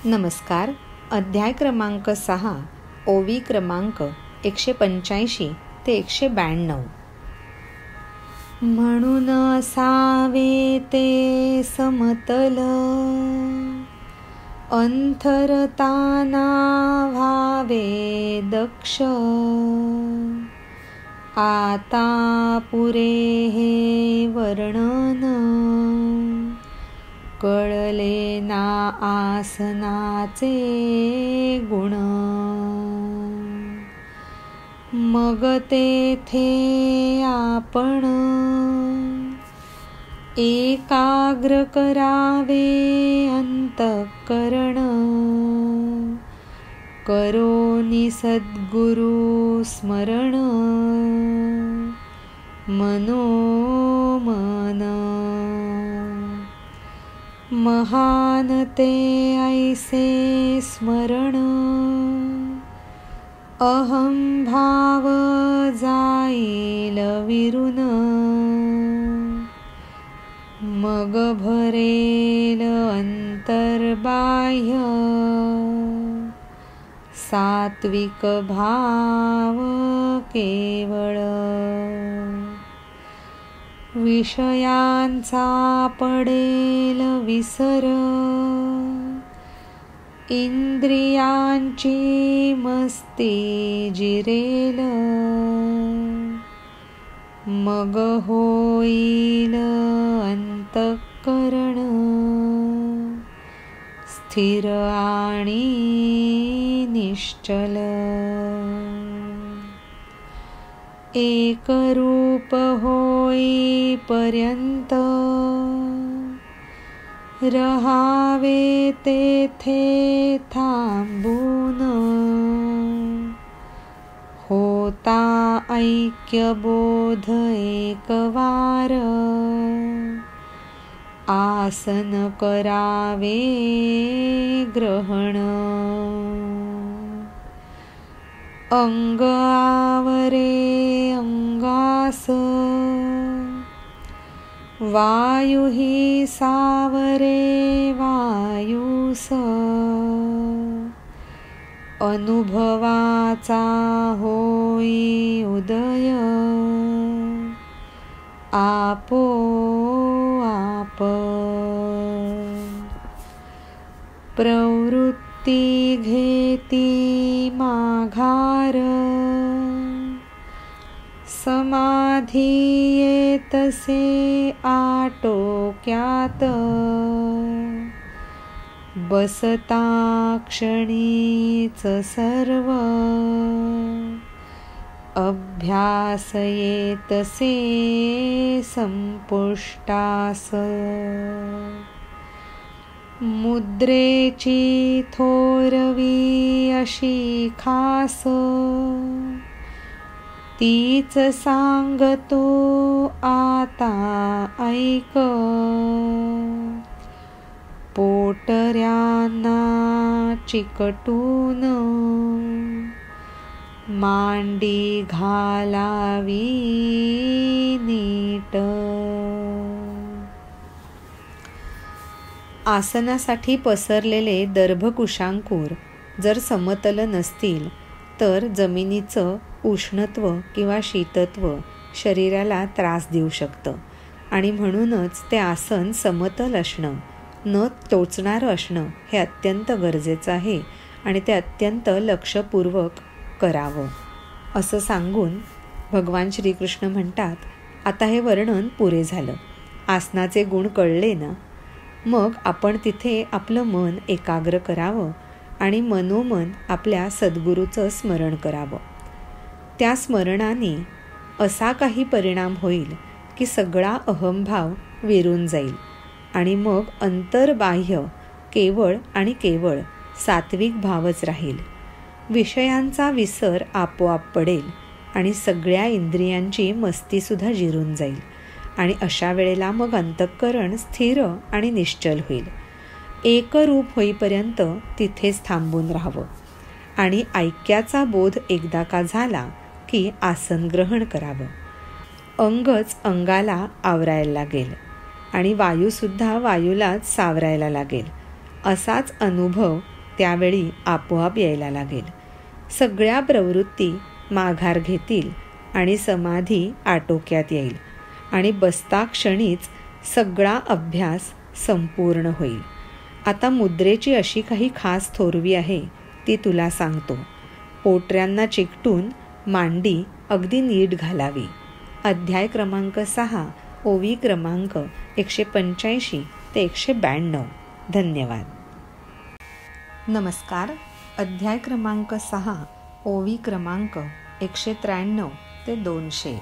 नमस्कार. अध्याय क्रमांक 6, ओवी क्रमांक 185 ते 192. म्हणून असावे ते समतल, अंतरताना व्हावे दक्ष. आता पुरे हे वर्णन, कळले ना आसनाचे गुण. मग तेथे आपण एकाग्र करावे अंतःकरण. करोनी सद्गुरु स्मरण, मनोमन. महान ते ऐसे स्मरण, अहं भाव जाईल विरून. मग भरेल अंतर्बाह्य, सात्विक भाव केवळ. विषयांचा पडेल विसर, इंद्रियांची मस्ती जिरेल. मग होईल अंतःकरण, स्थिर आणि निश्चल. एक रूप होई पर्यंत, रहावे तेथे थांबून. होता ऐक्य बोध एकवार, आसन करावे ग्रहण. अंग आवरे अंगास, वायु ही सावरे वायूस. अनुभवाचा होई उदय, आपोआप. प्रवृत्ती घेती माघार, समाधी येतसे आटोक्यात. बसता क्षणीच सर्व, अभ्यास येतसे संपुष्टास. मुद्रेची थोरवी अशी खास, तीच सांगतो आता ऐक. पोटऱ्यांना चिकटून, मांडी घालावी नीट. आसनासाठी पसरलेले दर्भकुशांकूर जर समतल नसतील तर जमिनीचं उष्णत्व किंवा शीतत्व शरीराला त्रास देऊ शकतं आणि म्हणूनच ते आसन समतल असणं, न टोचणारं असणं हे अत्यंत गरजेचं आहे आणि ते अत्यंत लक्षपूर्वक करावं. असं सांगून भगवान श्रीकृष्ण म्हणतात, आता हे वर्णन पुरे झालं. आसनाचे गुण कळले ना, मग आपण तिथे आपलं मन एकाग्र करावं आणि मनोमन आपल्या सद्गुरूचं स्मरण करावं. त्या स्मरणाने असा काही परिणाम होईल की सगळा अहंभाव विरून जाईल आणि मग अंतर्बाह्य केवळ आणि केवळ सात्विक भावच राहील. विषयांचा विसर आपोआप पडेल आणि सगळ्या इंद्रियांची मस्तीसुद्धा जिरून जाईल आणि अशा वेळेला मग अंतःकरण स्थिर आणि निश्चल होईल. एकरूप होईपर्यंत तिथेच थांबून राहावं आणि ऐक्याचा बोध एकदा का झाला की आसन ग्रहण करावं. अंगच अंगाला आवरायला लागेल आणि वायूसुद्धा वायूलाच सावरायला लागेल. असाच अनुभव त्यावेळी आपोआप यायला लागेल. सगळ्या प्रवृत्ती माघार घेतील आणि समाधी आटोक्यात येईल आणि बसता क्षणीच सगळा अभ्यास संपूर्ण होईल. आता मुद्रेची अशी काही खास थोरवी आहे ती तुला सांगतो. पोटऱ्यांना चिकटून मांडी अगदी नीट घालावी. अध्याय क्रमांक 6, ओवी क्रमांक 185 ते 192. धन्यवाद. नमस्कार. अध्याय क्रमांक 6, ओवी क्रमांक 193 ते 200.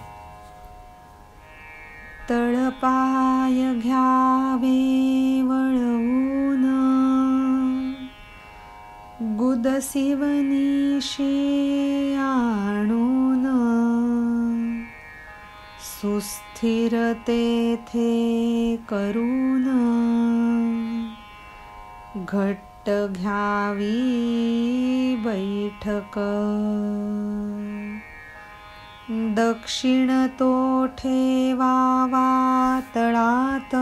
तळपाय घ्यावे वळवून, गुद शिवनीशी आणून, सुस्थिर तेथे करून, घट्ट घ्यावी बैठक. दक्षिण तो ठेवावा तळात,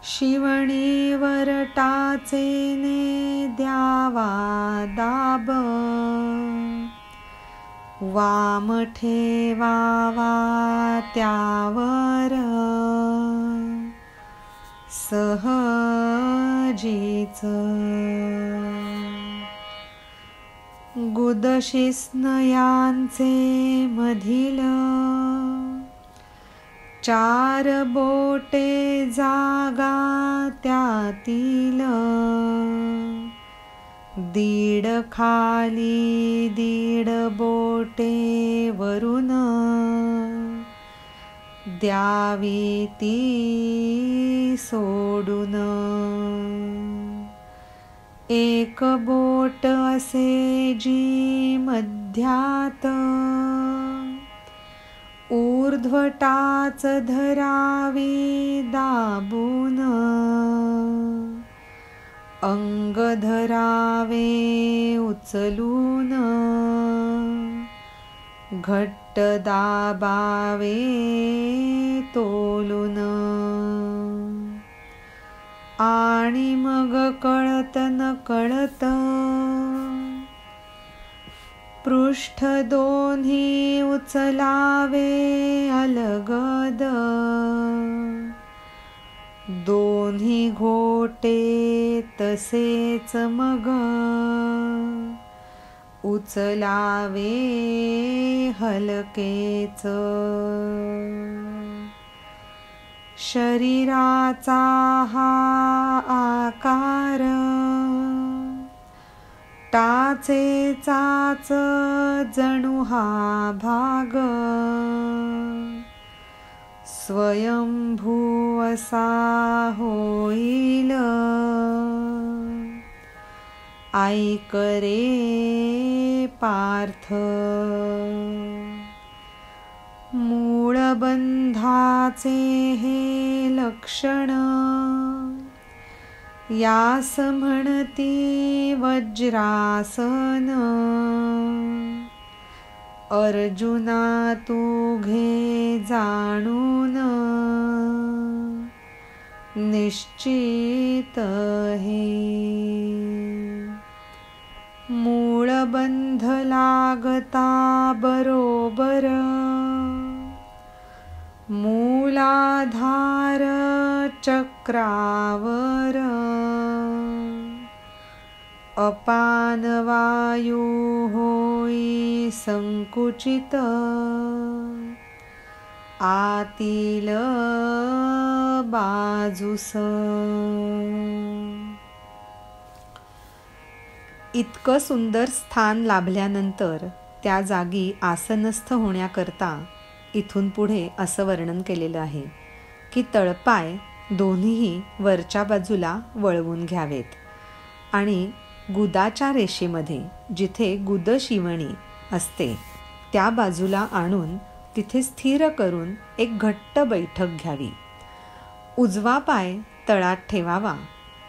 शिवणीवर टाचेने द्यावा दाब. वाम ठेवावा त्यावर, सहजीच. गुदशिस्नयांचे मधील, 4 बोटे जागा त्यातील. दीड खाली 1.5 बोटे वरून, द्यावी ती सोडून. 1 बोट असे जी मध्यात, ऊर्ध्व टाच धरावी दाबून. अंग धरावे उचलून, घट्ट दाबावे तोलून. आणि मग कळत न कळत, पृष्ठ दोन्ही उचलावे अलगद. दोन्ही घोटे तसेच मग, उचलावे हलकेच. शरीराचा हा आकार, टाचेचाच जणू हा भाग. स्वयंभू असा होईल, ऐक रे पार्थ. मूळबंधाचे हे लक्षण, यास म्हणती वज्रासन. अर्जुना तू घे जाणून, निश्चित हे. मूळबंध लागता बरोबर, मूलाधार चक्रावर. अपान वायू होई संकुचित, आतील बाजूस. इतकं सुंदर स्थान लाभल्यानंतर त्या जागी आसनस्थ होण्याकरता इथून पुढे असं वर्णन केलेलं आहे की तळपाय दोन्हीही वरच्या बाजूला वळवून घ्यावेत आणि गुदाच्या रेषेमध्ये जिथे गुद शिवणी असते त्या बाजूला आणून तिथे स्थिर करून एक घट्ट बैठक घ्यावी. उजवा पाय तळात ठेवावा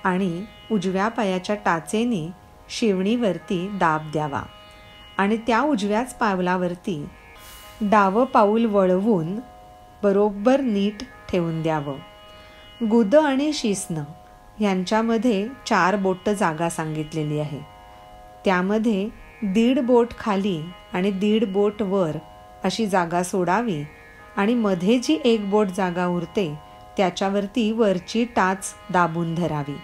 आणि उजव्या पायाच्या टाचेने शिवणीवरती दाब द्यावा आणि त्या उजव्याच पावलावरती डावं पाऊल वळवून बरोबर नीट ठेवून द्यावं. गुद आणि शिस्न ह्यांच्यामध्ये 4 बोट जागा सांगितलेली आहे. त्यामध्ये 1.5 बोट खाली आणि 1.5 बोट वर अशी जागा सोडावी आणि मध्ये जी 1 बोट जागा उरते त्याच्यावरती वरची टाच दाबून धरावी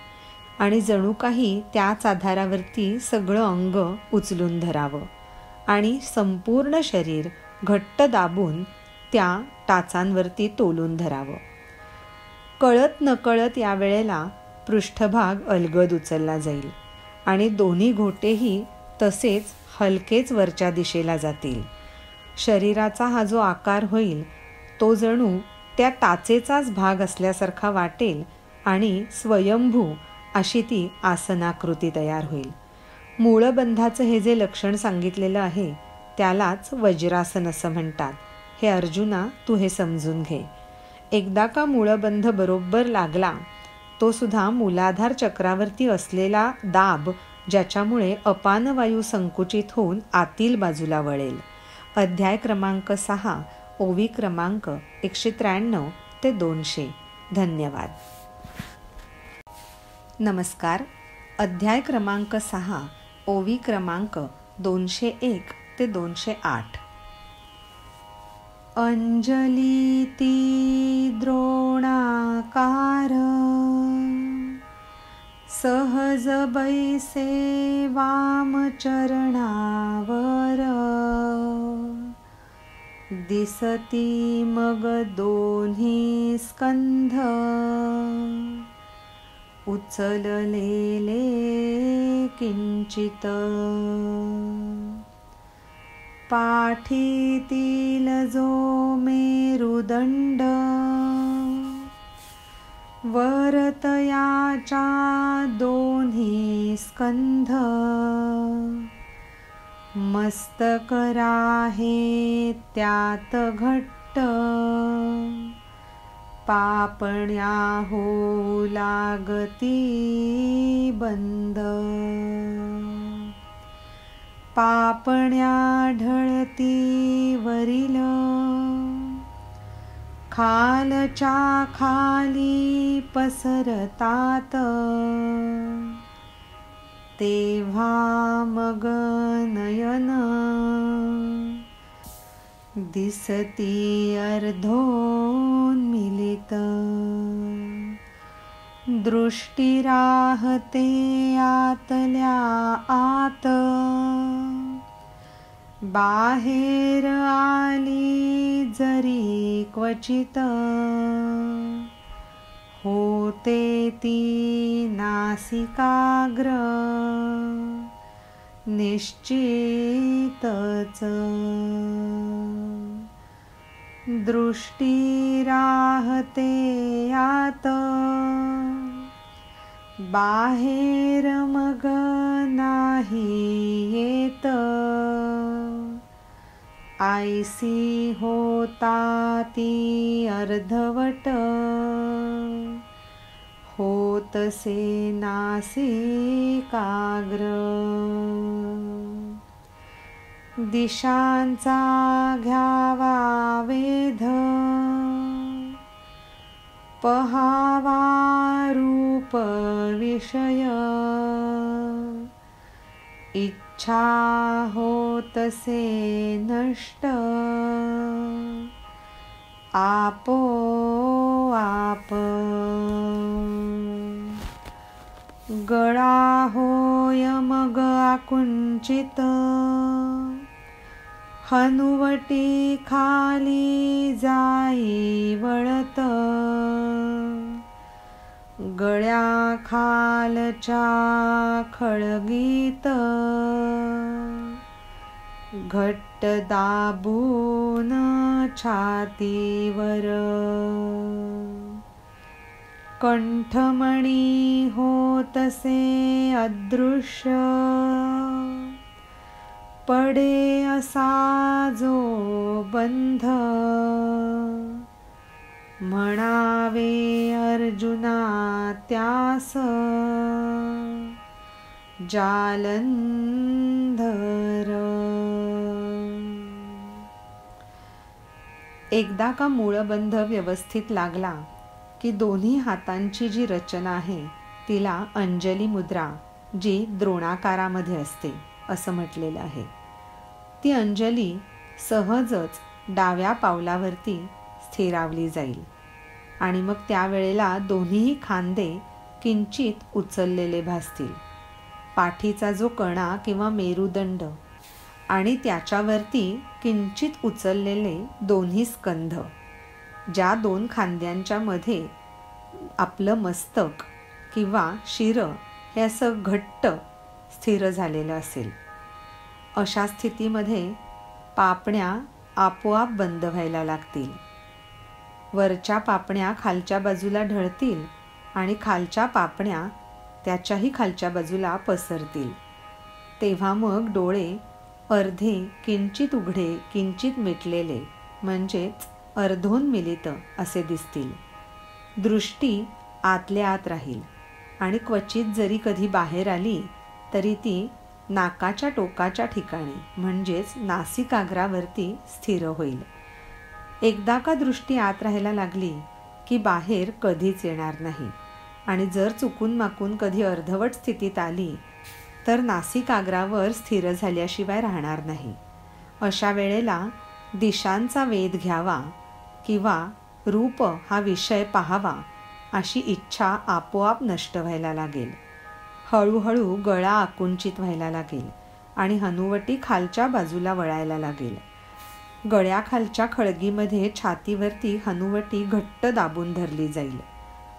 आणि जणू काही त्याच आधारावरती सगळं अंग उचलून धरावं आणि संपूर्ण शरीर घट्ट दाबून त्या टाचांवरती तोलून धरावं. कळत नकळत या वेळेला पृष्ठभाग अलगद उचलला जाईल आणि दोन्ही घोटेही तसेच हलकेच वरच्या दिशेला जातील. शरीराचा हा जो आकार होईल तो जणू त्या टाचेचाच भाग असल्यासारखा वाटेल आणि स्वयंभू अशी ती आसनाकृती तयार होईल. मूळबंधाचं हे जे लक्षण सांगितलेलं आहे त्यालाच वज्रासन असं म्हणतात. हे अर्जुना, तू हे समजून घे. एकदा का मूळबंध बरोबर लागला तो सुद्धा मूलाधार चक्रावरती असलेला दाब, ज्याच्यामुळे अपानवायू संकुचित होऊन आतील बाजूला वळेल. अध्याय क्रमांक 6, ओवी क्रमांक 193 ते 200. धन्यवाद. नमस्कार. अध्याय क्रमांक 6, ओवी क्रमांक 201 ते 208. अंजलीती द्रोणाकार सहज बैसे वामचरणावर दिसती मग दोन्ही स्कंध उचललेले किंचित पाठीतील जो मेरुदंड वरतयाच्या दोन्ही स्कंध मस्तक राहे त्यात घट्ट पापण्या होऊ लागती बंद पापण्या ढळती वरील खालच्या खाली पसरतात तेव्हा मग नयन दिसती अर्धोन्मिलित दृष्टी राहते आतल्या आत बाहेर आली जरी क्वचित होते ती नासिकाग्र निश्चितच दृष्टी राहते आत बाहेर मग नाही येत आयसी होता ती अर्धवट होतसे नासिकाग्र दिशांचा घ्यावा वेध पहावा रूप विषय इच्छा होतसे नष्ट आपोआप गळा होय मग आकुंचित हनुवटी खाली जाई वळत गळ्या खालच्या खळगीत घट्ट दाबून छातीवर कंठमणी होतसे अदृश्य पडे असा जो बंध म्हणावे अर्जुना त्यास जालंधर. एकदा का मूळबंध व्यवस्थित लागला की दोन्ही हातांची जी रचना आहे तिला अंजली मुद्रा, जी द्रोणाकारामध्ये असते असं म्हटलेलं आहे. ती अंजली सहजच डाव्या पावलावरती स्थिरावली जाईल आणि मग त्यावेळेला दोन्हीही खांदे किंचित उचललेले भासतील. पाठीचा जो कणा किंवा मेरुदंड आणि त्याच्यावरती किंचित उचललेले दोन्ही स्कंध, ज्या दोन खांद्यांच्या मध्ये आपलं मस्तक किंवा शिर हे असं घट्ट स्थिर झालेलं असेल, अशा स्थितीमध्ये पापण्या आपोआप बंद व्हायला लागतील. वरच्या पापण्या खालच्या बाजूला ढळतील आणि खालच्या पापण्या त्याच्याही खालच्या बाजूला पसरतील. तेव्हा मग डोळे अर्धे किंचित उघडे किंचित मिटलेले म्हणजेच अर्धोन्मिलित असे दिसतील. दृष्टी आतल्या आत राहील आणि क्वचित जरी कधी बाहेर आली तरी ती नाकाच्या टोकाच्या ठिकाणी म्हणजेच नासिकाग्रावरती स्थिर होईल. एकदा का दृष्टी आत राहायला लागली की बाहेर कधीच येणार नाही आणि जर चुकून माकून कधी अर्धवट स्थितीत आली तर नासिकाग्रावर स्थिर झाल्याशिवाय राहणार नाही. अशा वेळेला दिशांचा वेध घ्यावा किंवा रूप हा विषय पाहावा अशी इच्छा आपोआप नष्ट व्हायला लागेल. हळूहळू गळा आकुंचित व्हायला लागेल आणि हनुवटी खालच्या बाजूला वळायला लागेल. गळ्याखालच्या खळगीमध्ये छातीवरती हनुवटी घट्ट दाबून धरली जाईल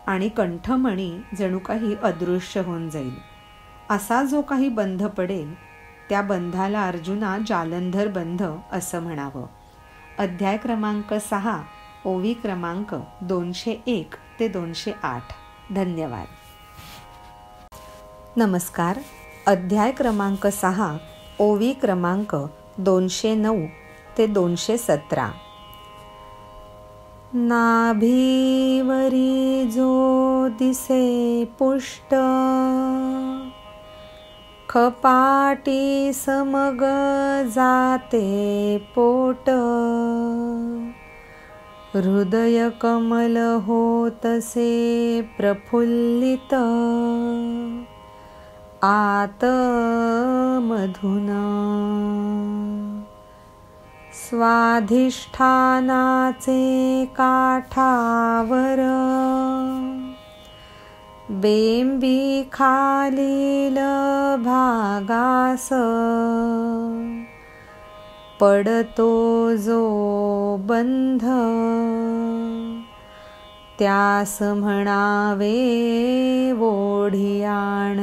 आणि कंठमणी जणू काही अदृश्य होऊन जाईल. असा जो काही बंध पडेल त्या बंधाला अर्जुना जालंधर बंध असं म्हणावं. अध्याय क्रमांक 6, ओवी क्रमांक 201 ते 208. धन्यवाद. नमस्कार. अध्याय क्रमांक 6, ओवी क्रमांक 209 ते 217. नाभीवरी जो दिसे पुष्ट, खपाटी समग जाते पोट, हृदय कमल होतसे प्रफुल्लित, आत मधुन स्वाधिष्ठानाचे काठावर, बेंबी खालील भागास, पडतो जो बंध, त्यास म्हणावे ओढियाण.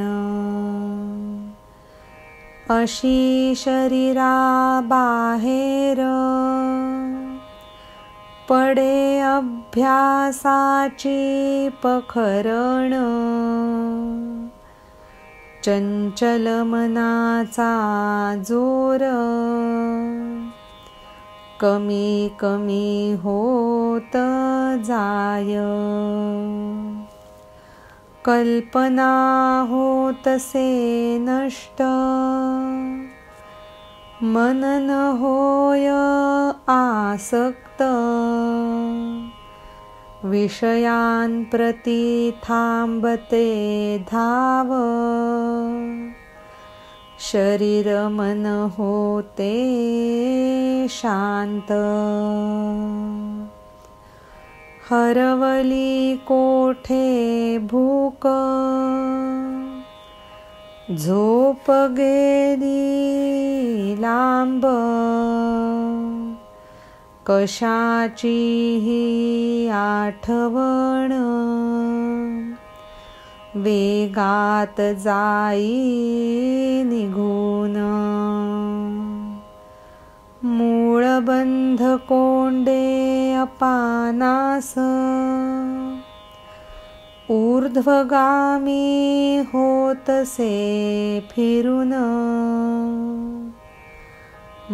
अशी शरीरा बाहेर, पडे अभ्यासाची पखरण, चंचल मनाचा जोर, कमी कमी होत जाय. कल्पना होतसे नष्ट, मनन होय आसक्त, विषयांप्रती थांबते धाव, शरीर मन होते शांत. हरवली कोठे भूक, झोप गेली लांब, कशाचीही आठवण, वेगात जाई निघून. मूळबंध कोंडे अपानास, ऊर्ध्वगामी होतसे फिरून,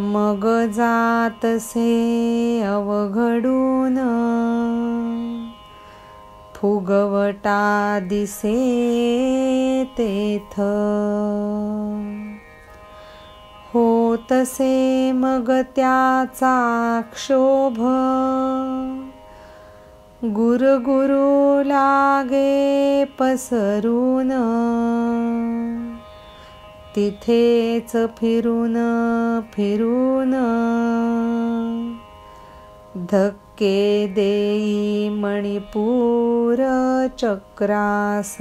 मग जातसे अवघडून, फुगवटा दिसे तेथ. होतसे मग त्याचा क्षोभ, गुरु लागे पसरून, तिथेच फिरून फिरून धक्के देई मणिपूर चक्रास.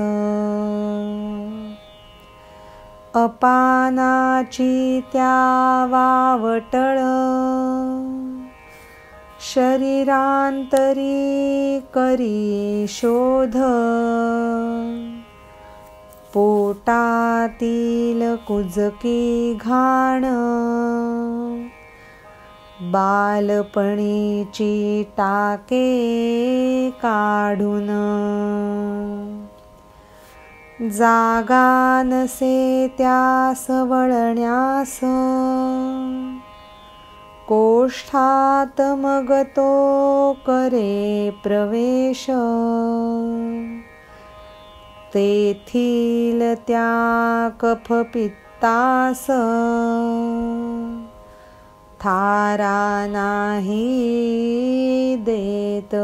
अपानाची त्या वावटळ, शरीरांतरी करी शोध. पोटातील कुजकी घाण, बालपणीची टाके काढून. जागा नसे त्यास वळण्यास, कोष्ठात मग तो करे प्रवेश. तेथील त्या कफ पित्तास, थारा नाही देत.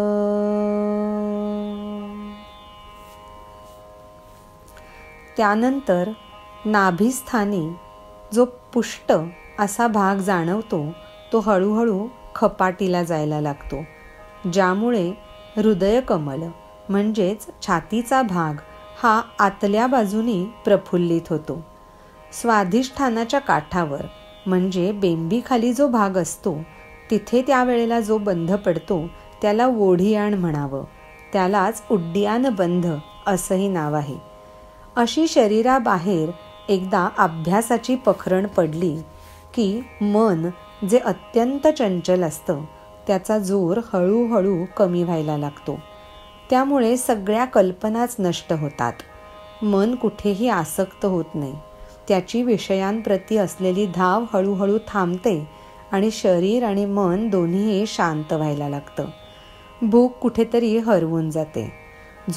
त्यानंतर नाभिस्थानी जो पुष्ट असा भाग जाणवतो तो हळूहळू खपाटीला जायला लागतो, ज्यामुळे हृदयकमल म्हणजेच छातीचा भाग हा आतल्या बाजूनी प्रफुल्लित होतो. स्वाधिष्ठानाच्या काठावर म्हणजे बेंबीखाली जो भाग असतो तिथे त्यावेळेला जो बंध पडतो त्याला ओढियाण म्हणावं. त्यालाच उड्डियान बंध असंही नाव आहे. अशी शरीराबाहेर एकदा अभ्यासाची पखरण पडली की मन जे अत्यंत चंचल असतं त्याचा जोर हळूहळू कमी व्हायला लागतो. त्यामुळे सगळ्या कल्पनाच नष्ट होतात. मन कुठेही आसक्त होत नाही. त्याची विषयांप्रती असलेली धाव हळूहळू थांबते आणि शरीर आणि मन दोन्हीही शांत व्हायला लागतं. भूक कुठेतरी हरवून जाते.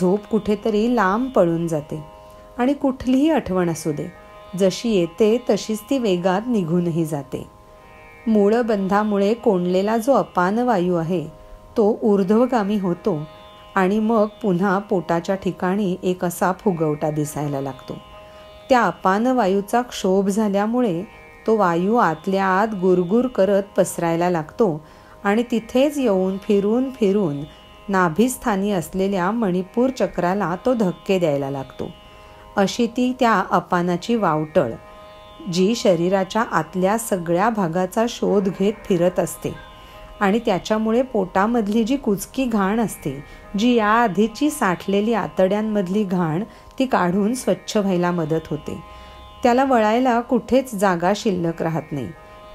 झोप कुठेतरी लांब पळून जाते. आणि कुठलीही आठवण असू दे, जशी येते तशीच ती वेगात निघूनही जाते. मूळबंधामुळे कोंडलेला जो अपान वायू आहे तो ऊर्ध्वगामी होतो आणि मग पुन्हा पोटाच्या ठिकाणी एक असा फुगवटा दिसायला लागतो. त्या अपान वायूचा क्षोभ झाल्यामुळे तो वायू आतल्या आत गुरगुर करत पसरायला लागतो आणि तिथेच येऊन फिरून फिरून नाभिस्थानी असलेल्या मणिपूर चक्राला तो धक्के द्यायला लागतो. अशी ती त्या अपानाची वावटळ, जी शरीराच्या आतल्या सगळ्या भागाचा शोध घेत फिरत असते आणि त्याच्यामुळे पोटामधली जी कुचकी घाण असते, जी याआधीची साठलेली आतड्यांमधली घाण, ती काढून स्वच्छ व्हायला मदत होते. त्याला वळायला कुठेच जागा शिल्लक राहत नाही.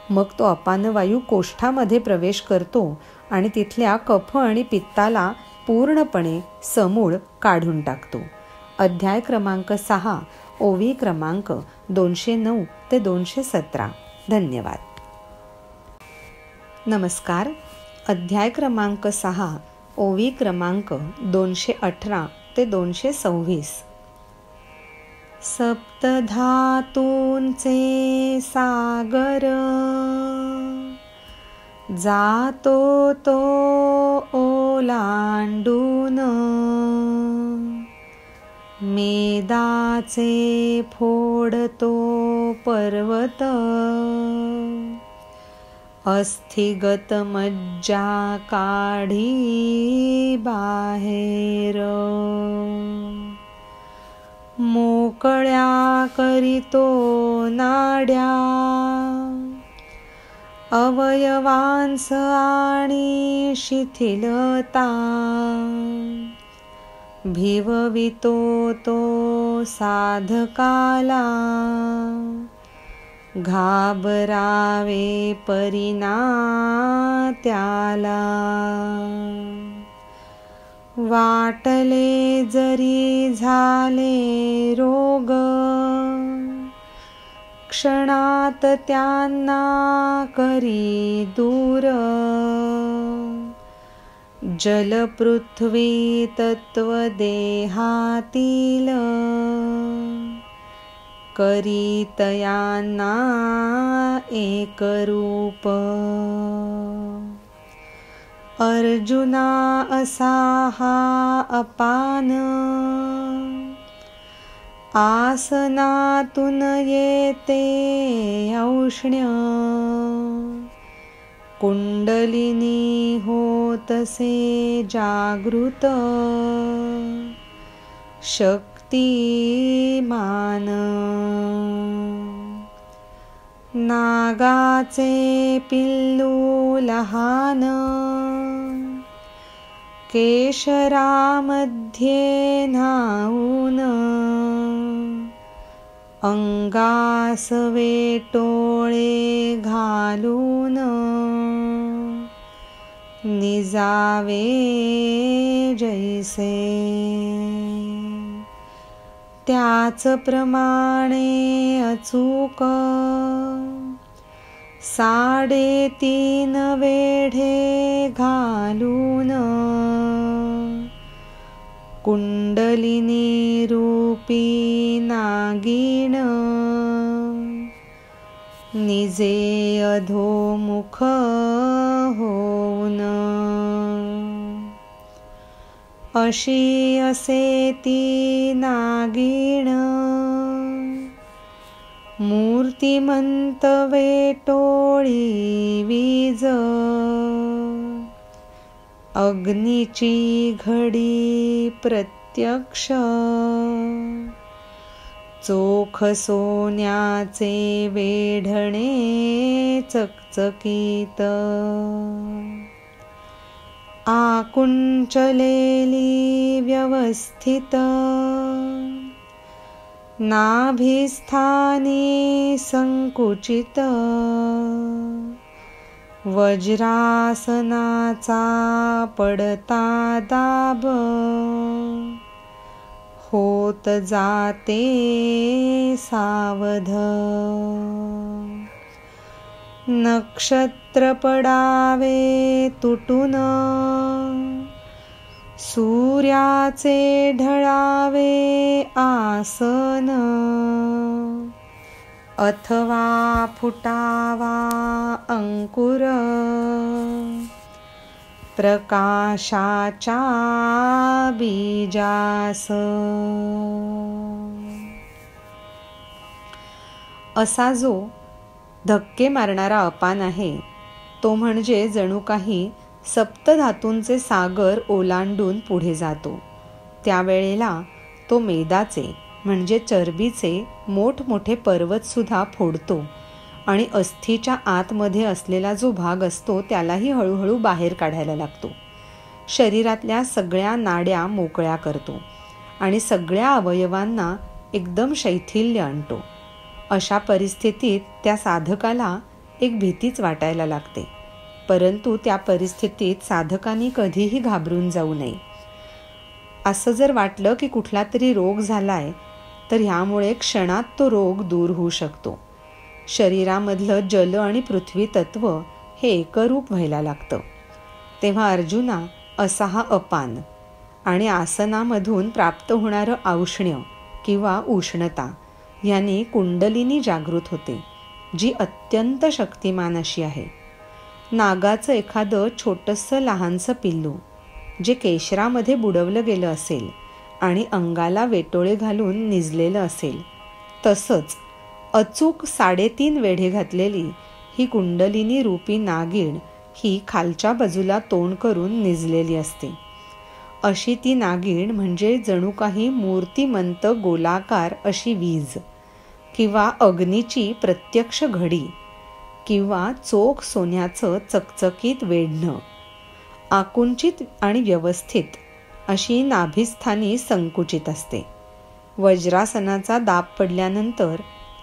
मग तो अपानवायू कोष्ठामध्ये प्रवेश करतो आणि तिथल्या कफ आणि पित्ताला पूर्णपणे समूळ काढून टाकतो. अध्याय क्रमांक 6, ओवी क्रमांक 209 ते 217. धन्यवाद. नमस्कार. अध्याय क्रमांक 6, ओवी क्रमांक 218 ते 226. सप्तधातूंचे सागर, जातो तो ओलांडून. मेदाचे फोडतो पर्वत, अस्थिगत मज्जा काढी बाहेर. मोकळ्या करीतो नाड्या, अवयवांस आणि शिथिलता. भिववितो तो साधकाला, घाबरावे परिना त्याला. वाटले जरी झाले रोग, क्षणात त्यांना करी दूर. जलपृथ्वी तत्व देहातील, करी तयांना एकरूप. अर्जुना असा हा अपान, आसनातून येते औष्ण्य, कुंडलिनी होतसे जागृत, शक्तिमान. नागाचे पिल्लू लहान, केशरामध्ये न्हाऊन, अंगास वेटोळे घालून, निजावे जैसे. त्याच प्रमाणे अचूक 3.5 वेढे घालून, कुंडलिनी रूपी नागिण, निजे अधोमुख होऊन. अशी असे ती नागिण, मूर्तिमंत वेटोळी वीज, अग्नीची घडी प्रत्यक्ष, चोख सोन्याचे वेढणे चकचकीत. आकुंचलेली व्यवस्थित, नाभिस्थानी संकुचित, वज्रासनाचा पडता दाब, होत जाते सावध. नक्षत्र पडावे तुटून, सूर्याचे ढळावे आसन, अथवा फुटावा अंकुर, प्रकाशाच्या बीजास. असा जो धक्के मारणारा अपान आहे तो म्हणजे जणू काही सप्तधातूंचे सागर ओलांडून पुढे जातो. त्यावेळेला तो मेदाचे म्हणजे चरबीचे मोठमोठे पर्वतसुद्धा फोडतो आणि अस्थीच्या आतमध्ये असलेला जो भाग असतो त्यालाही हळूहळू बाहेर काढायला लागतो. शरीरातल्या सगळ्या नाड्या मोकळ्या करतो आणि सगळ्या अवयवांना एकदम शैथिल्य आणतो. अशा परिस्थितीत त्या साधकाला एक भीतीच वाटायला लागते. परंतु त्या परिस्थितीत साधकांनी कधीही घाबरून जाऊ नये. असं जर वाटलं की कुठला तरी रोग झालाय तर ह्यामुळे क्षणात तो रोग दूर होऊ शकतो. शरीरामधलं जल आणि पृथ्वी तत्व हे एकरूप व्हायला लागतं. तेव्हा अर्जुना असा हा अपान आणि आसनामधून प्राप्त होणारं औष्ण्य किंवा उष्णता ह्याने कुंडलिनी जागृत होते, जी अत्यंत शक्तिमान अशी आहे. नागाचं एखादं छोटंसं लहानसं पिल्लू जे केशरामध्ये बुडवलं गेलं असेल आणि अंगाला वेटोळे घालून निजलेलं असेल, तसंच अचूक 3.5 वेढे घातलेली ही कुंडलिनी रूपी नागिण ही खालच्या बाजूला तोंड करून निजलेली असते. अशी ती नागिण म्हणजे जणू काही मूर्तिमंत गोलाकार अशी वीज किंवा अग्नीची प्रत्यक्ष घडी किंवा चोख सोन्याचं चकचकीत वेढणं. आकुंचित आणि व्यवस्थित अशी नाभिस्थानी संकुचित असते. वज्रासनाचा दाब पडल्यानंतर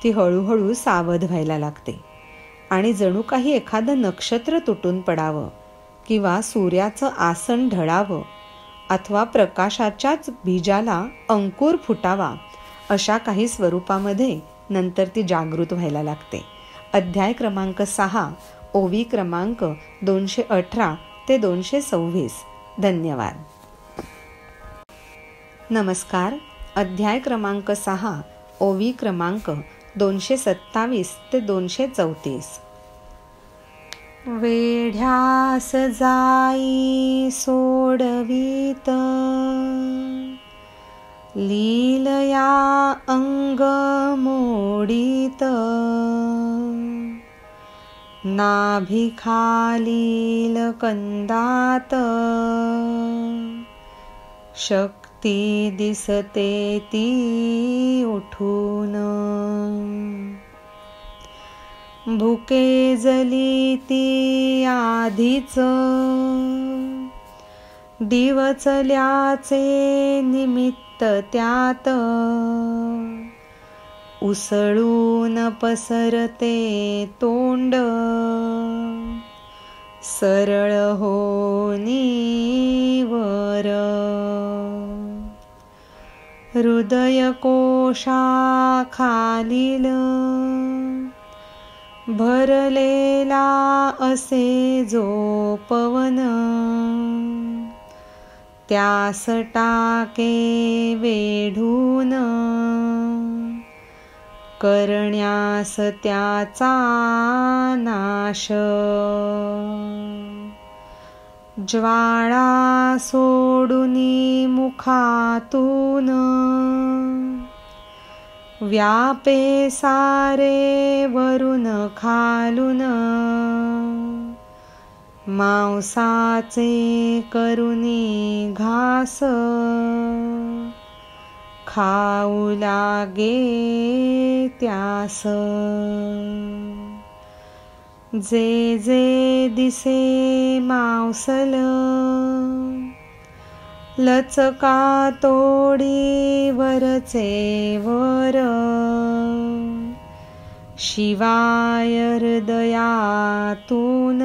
ती हळूहळू सावध व्हायला लागते आणि जणू काही एखादं नक्षत्र तुटून पडावं किंवा सूर्याचं आसन ढळावं अथवा प्रकाशाच्याच बीजाला अंकुर फुटावा अशा काही स्वरूपामध्ये नंतर ती जागृत व्हायला लागते. अध्याय क्रमांक 6, ओवी क्रमांक 218 ते 226. धन्यवाद. नमस्कार. अध्याय क्रमांक 6, ओवी क्रमांक 227 ते 234. वेढ्यास जाई सोडवीत, लीलया अंग मोडीत, नाभिखालील कंदात, शक्ती दिसते ती उठून, भुके जली ती आधीच, डिवचल्याचे निमित्त त्यात, उसळून पसरते तोंड, सरळ होनी वर, हृदय कोशाखालील, भरलेला असे जो पवन, त्यास टाके वेढून, करण्यास त्याचा नाश, ज्वाळा सोडुनी मुखातून, व्यापे सारे वरून खालून, मांसाचे करुनी घास, खाऊ लागे त्यास, जे जे दिसे मांसल, लचका तोडी वरचे वर, शिवाय हृदयातून,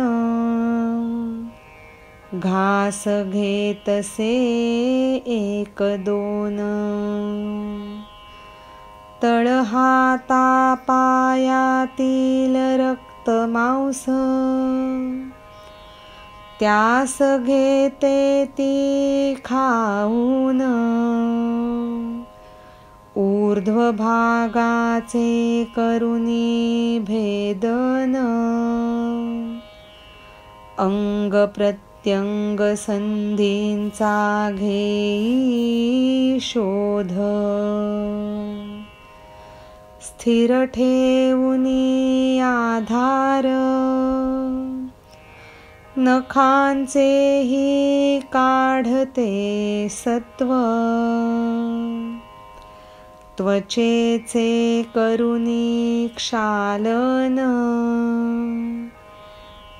घास घेतसे एक दोन, तळहाता पायातील रक्त मांस, त्यास घेते ती खाऊन, ऊर्ध्व भागाचे करुनी भेदन, अंग प्रत्यंग संधींचा घेई शोध, स्थिर ठेवुनी आधार, नखांचेही काढते सत्व, त्वचेचे करुनी क्षालन,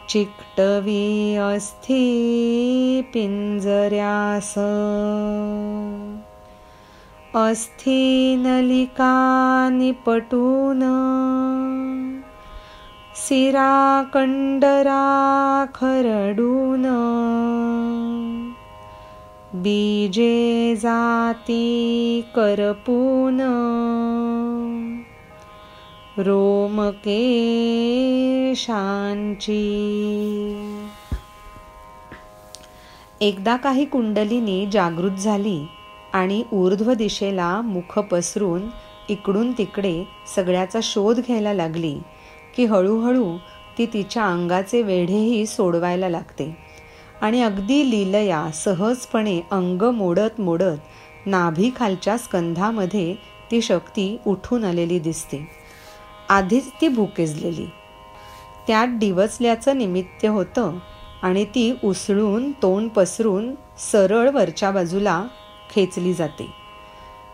चिकटवी अस्थी पिंजऱ्यास, अस्थी नलिका निपटून, सिरा कंडरा खरडून, बीजे जाती करपून, रोमकेशांची, एकदा काही कुंडलिनी जागृत झाली आणि ऊर्ध्व दिशेला मुख पसरून इकडून तिकडे सगळ्याचा शोध घ्यायला लागली की हळूहळू ती तिच्या अंगाचे वेढेही सोडवायला लागते आणि अगदी लीलया सहजपणे अंग मोडत मोडत नाभीखालच्या स्कंधामध्ये ती शक्ती उठून आलेली दिसते. आधीच ती भुकेजलेली, त्यात डिवचल्याचं निमित्त होतं आणि ती उसळून तोंड पसरून सरळ वरच्या बाजूला खेचली जाते.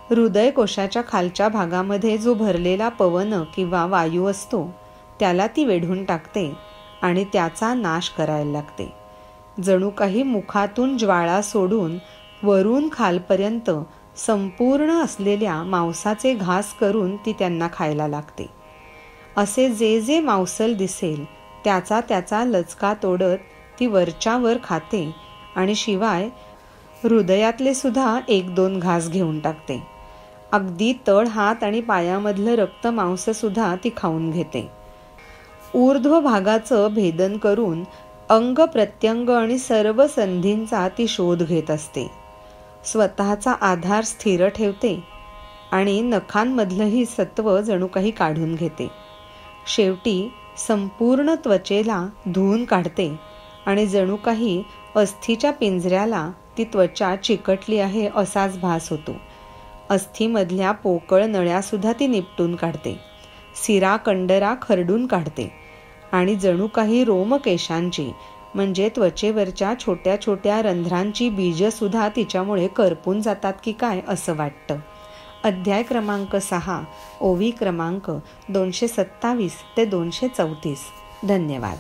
हृदयकोशाच्या खालच्या भागामध्ये जो भरलेला पवन किंवा वायू असतो त्याला ती वेढून टाकते आणि त्याचा नाश करायला लागते. जणू काही मुखातून ज्वाळा सोडून वरून खालपर्यंत संपूर्ण असलेल्या मांसाचे घास करून ती त्यांना खायला लागते. असे जे जे मांसल दिसेल त्याचा त्याचा लचका तोडत ती वरच्यावर खाते आणि शिवाय हृदयातले सुद्धा एक दोन घास घेऊन टाकते. अगदी तळ हात आणि पायामधलं रक्त मांस सुद्धा ती खाऊन घेते. ऊर्ध्व भागाचं भेदन करून अंग प्रत्यंग आणि सर्व संधींचा ती शोध घेत असते. स्वतःचा आधार स्थिर ठेवते आणि नखांमधलंही सत्व जणू काही काढून घेते. शेवटी संपूर्ण त्वचेला धुवून काढते आणि जणू काही अस्थीच्या पिंजऱ्याला ती त्वचा चिकटली आहे असाच भास होतो. अस्थीमधल्या पोकळ नळ्यासुद्धा ती निपटून काढते. सिरा कंडरा खरडून काढते आणि जणू काही रोमकेशांची म्हणजे त्वचेवरच्या छोट्या छोट्या रंध्रांची बीजसुद्धा तिच्यामुळे करपून जातात की काय असं वाटतं. अध्याय क्रमांक 6, ओवी क्रमांक 227 ते 234. धन्यवाद.